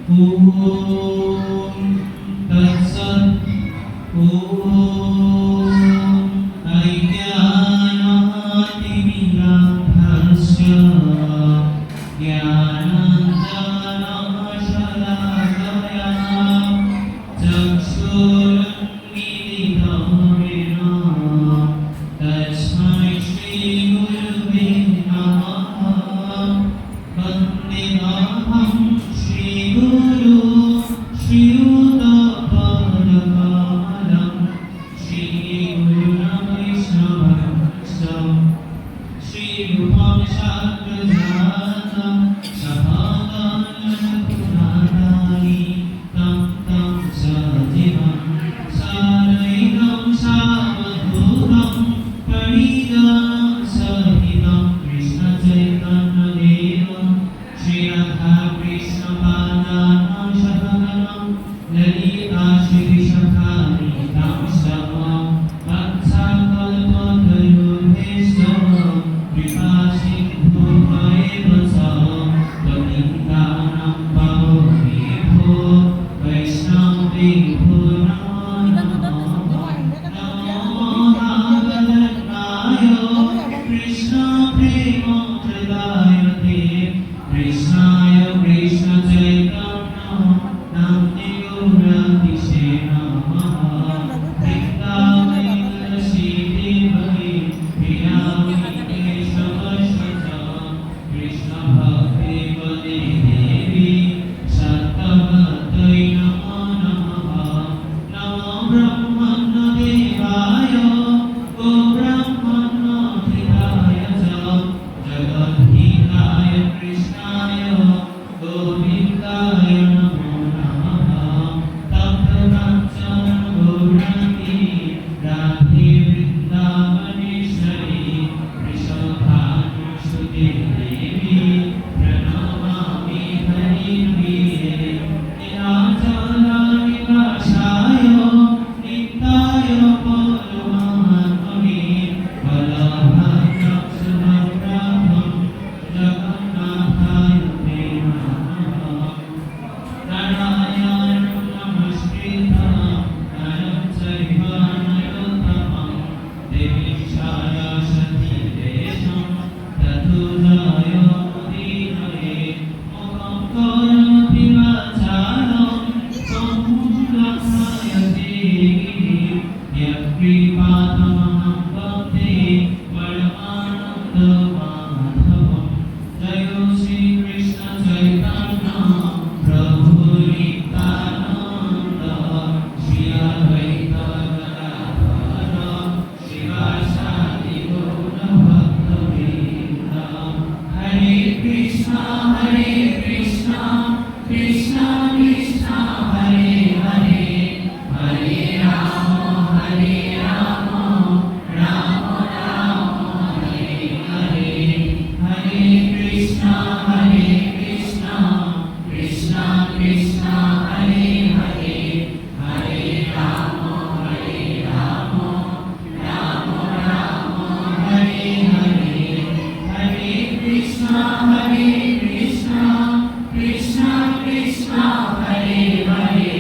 ॐ तत्सत् ॐ अज्ञानातिमिरान्धस्य ज्ञानाञ्जनशलाकया चक्षुरुन्मीलितं येन तस्मै श्रीगुरुवे नमः। वन्देऽहं श्रीगुरु श्रीयुतपदकमलं श्रीगुरुवैष्णवंश श्रीरूपं शास्त्रजातं सभागानपुराणानि तं सजीवं सारैकं सावधूतं प्रणीतं सहितं कृष्णचैतन्यदेवं श्रीराधाकृष्णपादानां सहगणं ललिता श्रीविशाखान्वितं समं वत्सकल्पतरुभ्यश्च कृपासिन्धुभ्येव च पतितानां पावनेभ्यो वैष्णवेभ्यो नमो नमः। नमो नारायणाय कृष्णप्रेमप्रदायते कृष्णाय कृष्णचैतन्य नाम्ने गौरातिसे नमः। वृन्दावने तुलसीदेवै प्रियायै केशवस्य च कृष्णभक्ते वदे देवी सत्तवत्यै नमो नमः। नमो ब्रह्मण्यदेवाय गोब्राह्मणहिताय च जगद्धिताय कृष्णाय गोविन्दाय नमो नमः। तप्तकाञ्चन गौराङ्गी राधे वृन्दावनेश्वरी वृषभानुसुते देवी प्रणमामि हरिप्रिये। नीलाचलनिवासाय नित्याय परमात्मने वल्लभाच्युतप्राभं जगन्नाथाय ते नमः। नारायणं नमस्कृत्य नरं चैव नरोत्तमं देवीं सरस्वतीं व्यासं ततो जयमुदीरये। मुखं करोति वाचालं संलग्नायते यत्कृपातमहं वन्दे परमानन्दमाधवं। जय श्रीकृष्ण चैतन्य प्रभु नित्यानन्द श्री अद्वैत गदाधर श्रीवासादि गौरभक्तवृन्द। हरे कृष्ण कृष्ण कृष्ण हरे हरे हरे राम राम राम हरे हरे। हरे कृष्ण कृष्ण कृष्ण हरे हरे हरे राम राम राम हरे हरे। हरे कृष्ण कृष्ण कृष्ण हरे हरे